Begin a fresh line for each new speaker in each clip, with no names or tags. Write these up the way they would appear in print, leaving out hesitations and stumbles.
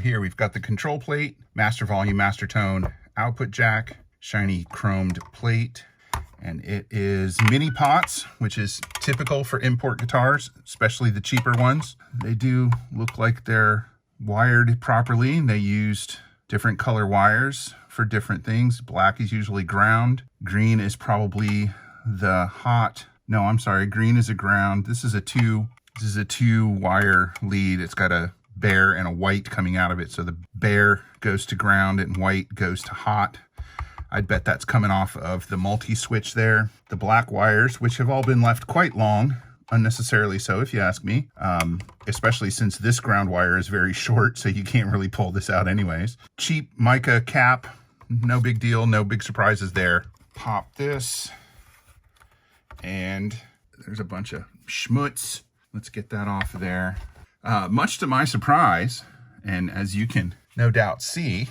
Here we've got the control plate, master volume, master tone, output jack, shiny chromed plate, and it is mini pots, which is typical for import guitars, especially the cheaper ones. They do look like they're wired properly. They used different color wires for different things. Black is usually ground. Green is probably the hot. No, I'm sorry, green is a ground. This is a two wire lead. It's got a bare and a white coming out of it. So the bare goes to ground and white goes to hot. I'd bet that's coming off of the multi-switch there. The black wires, which have all been left quite long, unnecessarily so if you ask me, especially since this ground wire is very short, so you can't really pull this out anyways. Cheap mica cap, no big deal, no big surprises there. Pop this, and there's a bunch of schmutz. Let's get that off of there. Much to my surprise, and as you can no doubt see,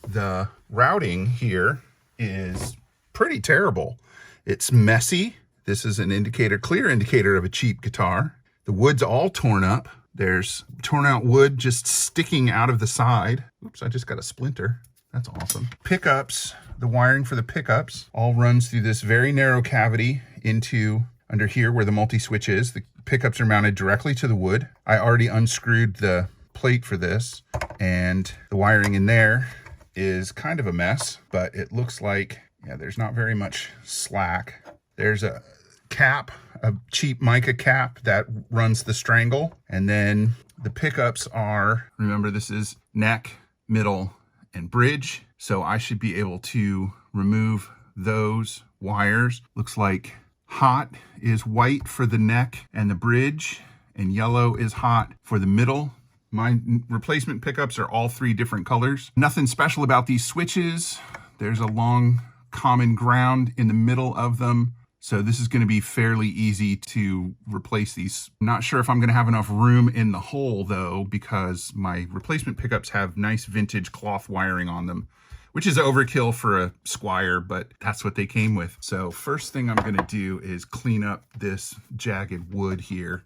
the routing here is pretty terrible. It's messy. This is an indicator, clear indicator of a cheap guitar. The wood's all torn up. There's torn out wood just sticking out of the side. Oops, I just got a splinter. That's awesome. Pickups, the wiring for the pickups all runs through this very narrow cavity into under here where the multi-switch is. The pickups are mounted directly to the wood. I already unscrewed the plate for this, and the wiring in there is kind of a mess, but it looks like, yeah, there's not very much slack. There's a cap, a cheap mica cap that runs the strangle, and then the pickups are, remember this is neck, middle, and bridge, so I should be able to remove those wires. Looks like hot is white for the neck and the bridge, and yellow is hot for the middle. My replacement pickups are all three different colors. Nothing special about these switches. There's a long common ground in the middle of them. So this is gonna be fairly easy to replace these. I'm not sure if I'm gonna have enough room in the hole though, because my replacement pickups have nice vintage cloth wiring on them, which is overkill for a Squier, but that's what they came with. So first thing I'm gonna do is clean up this jagged wood here.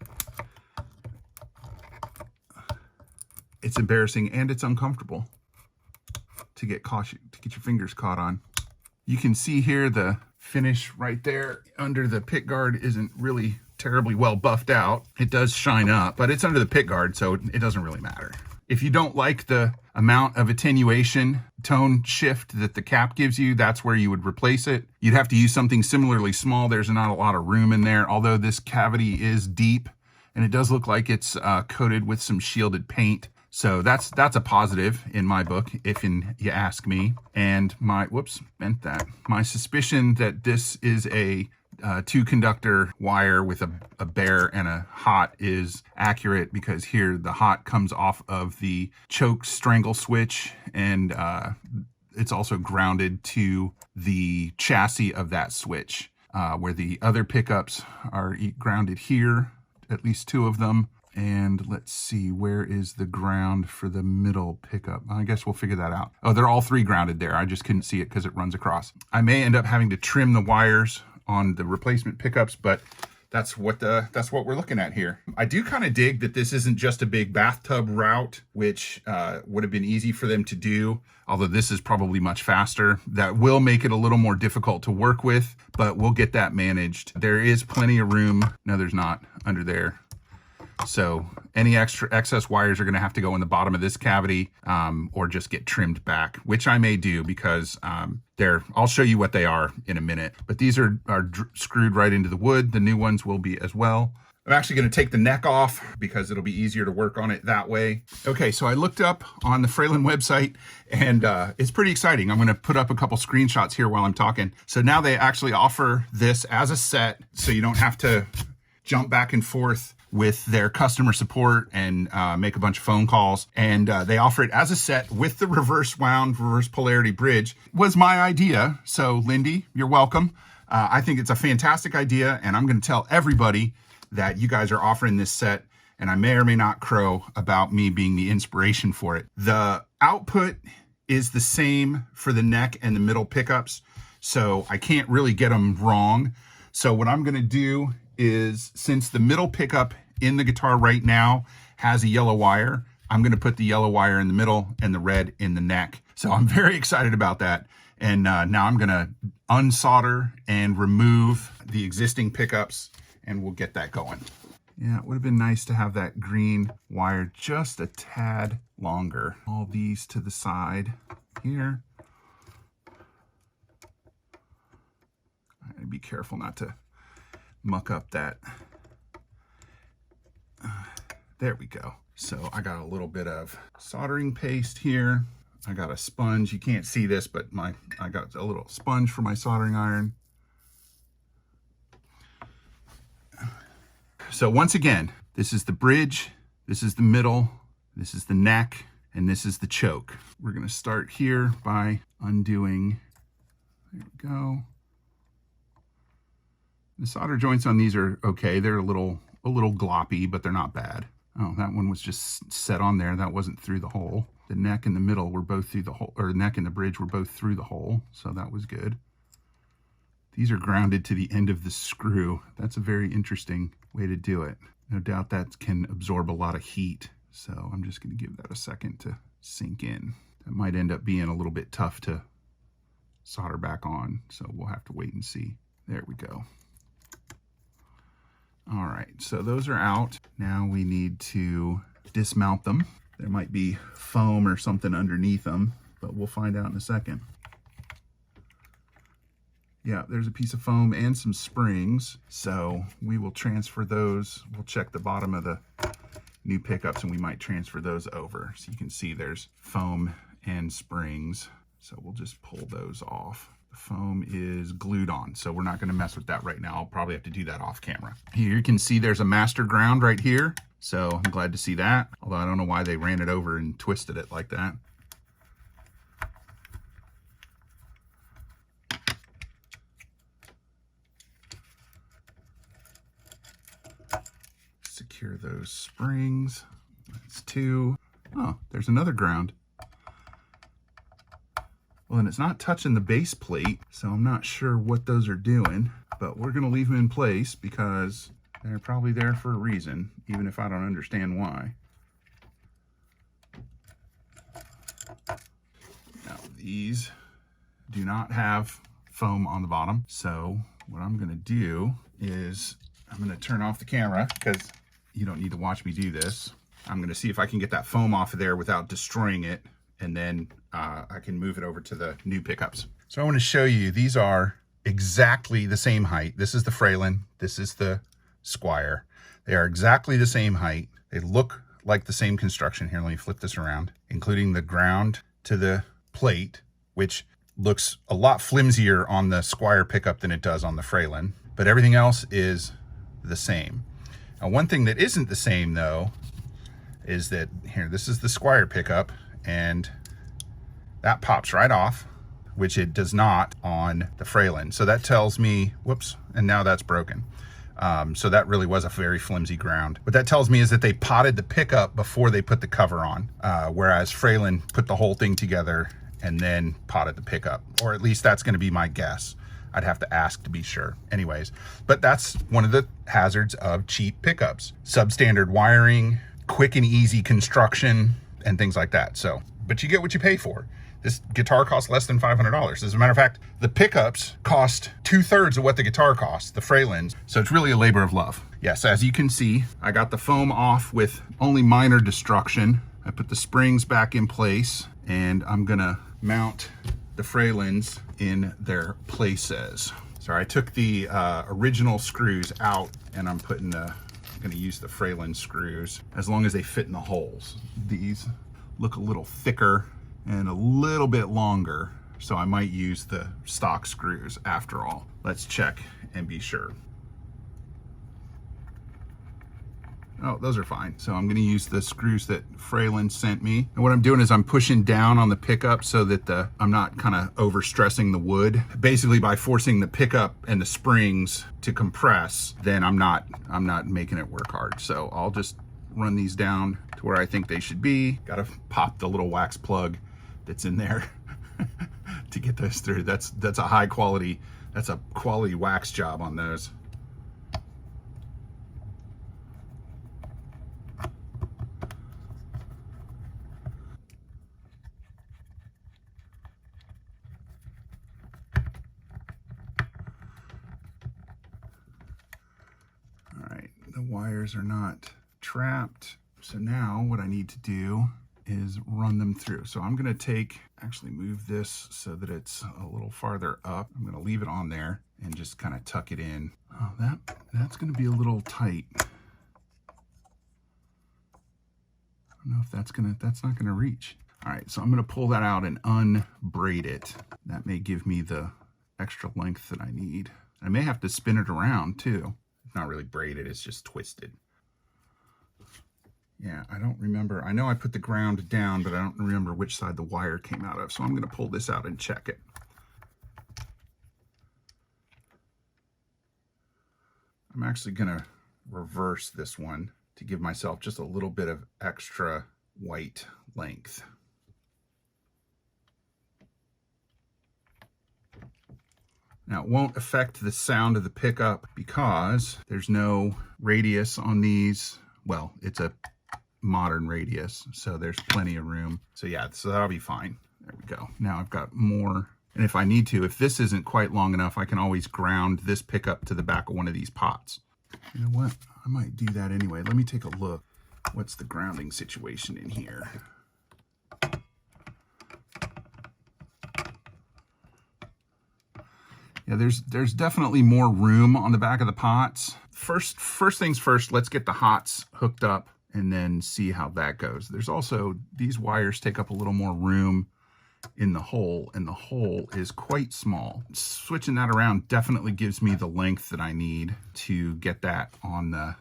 It's embarrassing and it's uncomfortable to get your fingers caught on. You can see here the finish right there under the pick guard isn't really terribly well buffed out. It does shine up, but it's under the pick guard, so it doesn't really matter. If you don't like the amount of attenuation tone shift that the cap gives you, that's where you would replace it. You'd have to use something similarly small. There's not a lot of room in there, although this cavity is deep and it does look like it's coated with some shielded paint. So that's a positive in my book, if you ask me. And my, whoops, bent that. My suspicion that this is a two conductor wire with a bare and a hot is accurate, because here the hot comes off of the choke strangle switch, and it's also grounded to the chassis of that switch, where the other pickups are grounded here, at least two of them. And let's see, where is the ground for the middle pickup? I guess we'll figure that out. Oh, they're all three grounded there. I just couldn't see it because it runs across. I may end up having to trim the wires on the replacement pickups, but that's what we're looking at here. I do kind of dig that this isn't just a big bathtub route, which would have been easy for them to do, although this is probably much faster. That will make it a little more difficult to work with, but we'll get that managed. There is plenty of room. No, there's not under there. So any excess wires are going to have to go in the bottom of this cavity, or just get trimmed back, which I may do, because I'll show you what they are in a minute. But these are screwed right into the wood. The new ones will be as well. I'm actually going to take the neck off because it'll be easier to work on it that way. Okay, so I looked up on the Fralin website, and it's pretty exciting. I'm going to put up a couple screenshots here while I'm talking. So now they actually offer this as a set, so you don't have to jump back and forth with their customer support and make a bunch of phone calls. And they offer it as a set with the reverse wound, reverse polarity bridge. Was my idea. So Lindy, you're welcome. I think it's a fantastic idea, and I'm going to tell everybody that you guys are offering this set, and I may or may not crow about me being the inspiration for it. The output is the same for the neck and the middle pickups, so I can't really get them wrong. So what I'm going to do is, since the middle pickup in the guitar right now has a yellow wire, I'm going to put the yellow wire in the middle and the red in the neck. So I'm very excited about that. And now I'm going to unsolder and remove the existing pickups, and we'll get that going. Yeah, it would have been nice to have that green wire just a tad longer. All these to the side here. Be careful not to muck up that. There we go. So I got a little bit of soldering paste here. I got a sponge. You can't see this, but I got a little sponge for my soldering iron. So once again, this is the bridge, this is the middle, this is the neck, and this is the choke. We're going to start here by undoing. There we go. The solder joints on these are okay. They're a little gloppy, but they're not bad. Oh, that one was just set on there. That wasn't through the hole. The neck and the middle were both through the hole, or the neck and the bridge were both through the hole, so that was good. These are grounded to the end of the screw. That's a very interesting way to do it. No doubt that can absorb a lot of heat, so I'm just going to give that a second to sink in. That might end up being a little bit tough to solder back on, so we'll have to wait and see. There we go. All right, so those are out. Now we need to dismount them. There might be foam or something underneath them, but we'll find out in a second. Yeah, there's a piece of foam and some springs, so we will transfer those. We'll check the bottom of the new pickups and we might transfer those over. So you can see there's foam and springs, so we'll just pull those off. The foam is glued on, so we're not going to mess with that right now. I'll probably have to do that off camera. Here you can see there's a master ground right here, so I'm glad to see that, although I don't know why they ran it over and twisted it like that. Secure those springs. That's two. Oh, there's another ground. Well, and it's not touching the base plate, so I'm not sure what those are doing, but we're gonna leave them in place because they're probably there for a reason, even if I don't understand why. Now, these do not have foam on the bottom, so what I'm gonna do is I'm gonna turn off the camera because you don't need to watch me do this. I'm gonna see if I can get that foam off of there without destroying it, and then I can move it over to the new pickups. So I want to show you, these are exactly the same height. This is the Fralin, this is the Squier. They are exactly the same height. They look like the same construction. Here, let me flip this around, including the ground to the plate, which looks a lot flimsier on the Squier pickup than it does on the Fralin, but everything else is the same. Now, one thing that isn't the same though, is that here, this is the Squier pickup, and that pops right off, which it does not on the Fralin. So that tells me, whoops, and now that's broken. So that really was a very flimsy ground. What that tells me is that they potted the pickup before they put the cover on, whereas Fralin put the whole thing together and then potted the pickup, or at least that's gonna be my guess. I'd have to ask to be sure. Anyways, but that's one of the hazards of cheap pickups. Substandard wiring, quick and easy construction, and things like that. So, but you get what you pay for. This guitar costs less than $500. As a matter of fact, the pickups cost 2/3 of what the guitar costs, the Fralins. So it's really a labor of love. Yes, as you can see, I got the foam off with only minor destruction. I put the springs back in place, and I'm gonna mount the Fralins in their places. So I took the original screws out, and I'm gonna use the Fralin screws as long as they fit in the holes. These look a little thicker and a little bit longer, so I might use the stock screws after all. Let's check and be sure. Oh, those are fine. So I'm gonna use the screws that Fralin sent me. And what I'm doing is I'm pushing down on the pickup so that I'm not kind of overstressing the wood. Basically, by forcing the pickup and the springs to compress, then I'm not making it work hard. So I'll just run these down to where I think they should be. Gotta pop the little wax plug that's in there to get those through. That's a high quality, that's a quality wax job on those. wires are not trapped. So now what I need to do is run them through. So I'm gonna actually move this so that it's a little farther up. I'm gonna leave it on there and just kind of tuck it in. Oh, that's gonna be a little tight. I don't know if that's not gonna reach. All right, so I'm gonna pull that out and unbraid it. That may give me the extra length that I need. I may have to spin it around too. It's not really braided, it's just twisted. Yeah, I don't remember. I know I put the ground down, but I don't remember which side the wire came out of. So I'm gonna pull this out and check it. I'm actually gonna reverse this one to give myself just a little bit of extra white length. Now, it won't affect the sound of the pickup because there's no radius on these. Well, it's a modern radius, so there's plenty of room. So yeah, so that'll be fine. There we go. Now I've got more. And if I need to, if this isn't quite long enough, I can always ground this pickup to the back of one of these pots. You know what? I might do that anyway. Let me take a look. What's the grounding situation in here? Yeah, there's definitely more room on the back of the pots. First things first, let's get the hots hooked up and then see how that goes. There's also, these wires take up a little more room in the hole, and the hole is quite small. Switching that around definitely gives me the length that I need to get that on the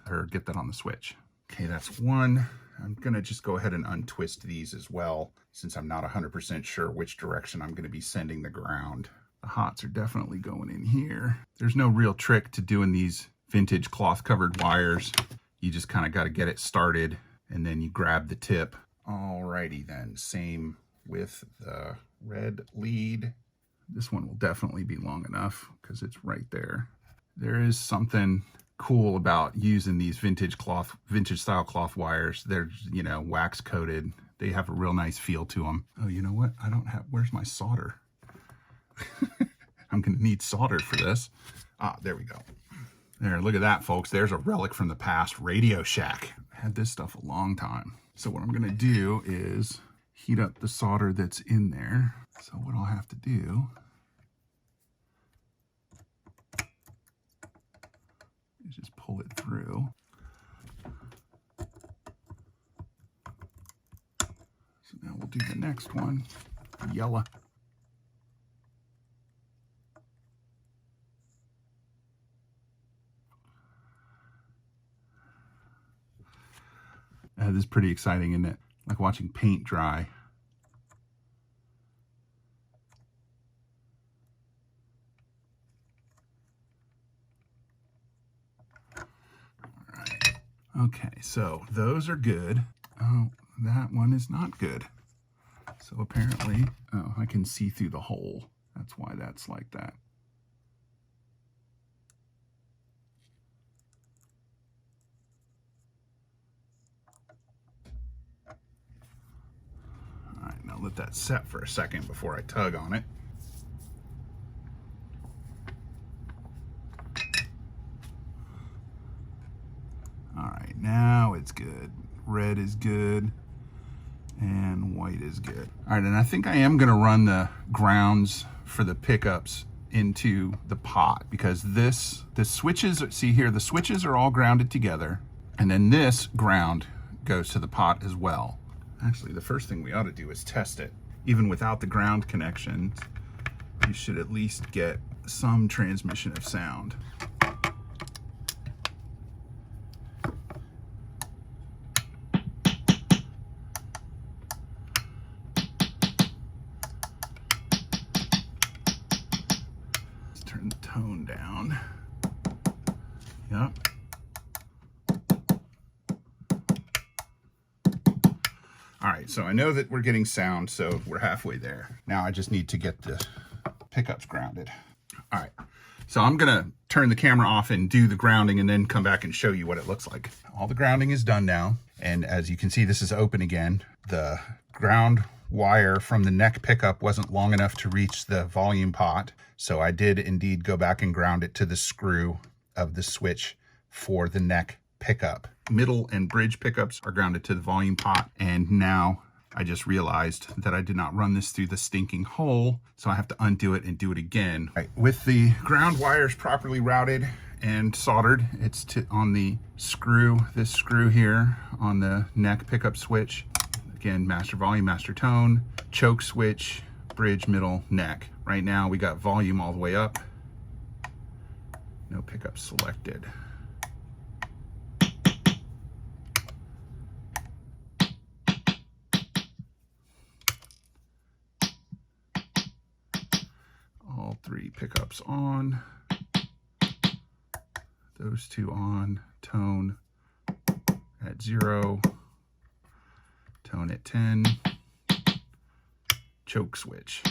switch. Okay, that's one. I'm gonna just go ahead and untwist these as well, since I'm not 100% sure which direction I'm gonna be sending the ground. The hots are definitely going in here. There's no real trick to doing these vintage cloth covered wires. You just kind of got to get it started and then you grab the tip. Alrighty then, same with the red lead. This one will definitely be long enough because it's right there. There is something cool about using these vintage style cloth wires. They're, you know, wax coated. They have a real nice feel to them. Oh, you know what? Where's my solder? I'm gonna need solder for this. Ah, there we go. There, look at that, folks. There's a relic from the past, Radio Shack. I had this stuff a long time. So what I'm gonna do is heat up the solder that's in there. So what I'll have to do is just pull it through. So now we'll do the next one, yellow. This is pretty exciting, isn't it? Like watching paint dry. All right. Okay, so those are good. Oh, that one is not good. So apparently, oh, I can see through the hole. That's why that's like that. I'll let that set for a second before I tug on it. All right, now it's good. Red is good and white is good. All right, and I think I am gonna run the grounds for the pickups into the pot because the switches, see here, the switches are all grounded together, and then this ground goes to the pot as well. Actually, the first thing we ought to do is test it. Even without the ground connections, you should at least get some transmission of sound. Let's turn the tone down. Yep. All right, so I know that we're getting sound, so we're halfway there. Now I just need to get the pickups grounded. All right, so I'm gonna turn the camera off and do the grounding and then come back and show you what it looks like. All the grounding is done now, and as you can see, this is open again. The ground wire from the neck pickup wasn't long enough to reach the volume pot, so I did indeed go back and ground it to the screw of the switch for the neck pickup. Middle and bridge pickups are grounded to the volume pot, and now I just realized that I did not run this through the stinking hole, so I have to undo it and do it again. Right, with the ground wires properly routed and soldered, it's on the screw, this screw here on the neck pickup switch. Again, master volume, master tone, choke switch, bridge, middle, neck. Right now we got volume all the way up. No pickup selected. All three pickups on. Those two on. Tone at 0. Tone at 10. Choke switch.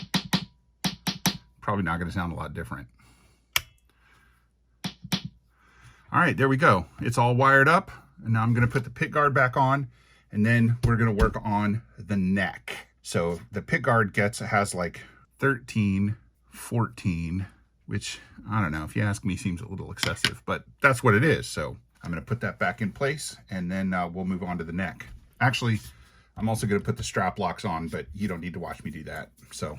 Probably not going to sound a lot different. All right, there we go. It's all wired up. And now I'm going to put the pick guard back on, and then we're going to work on the neck. So the pick guard has like 13, 14, which I don't know, if you ask me, seems a little excessive, but that's what it is. So I'm going to put that back in place, and then we'll move on to the neck. Actually, I'm also going to put the strap locks on, but you don't need to watch me do that. So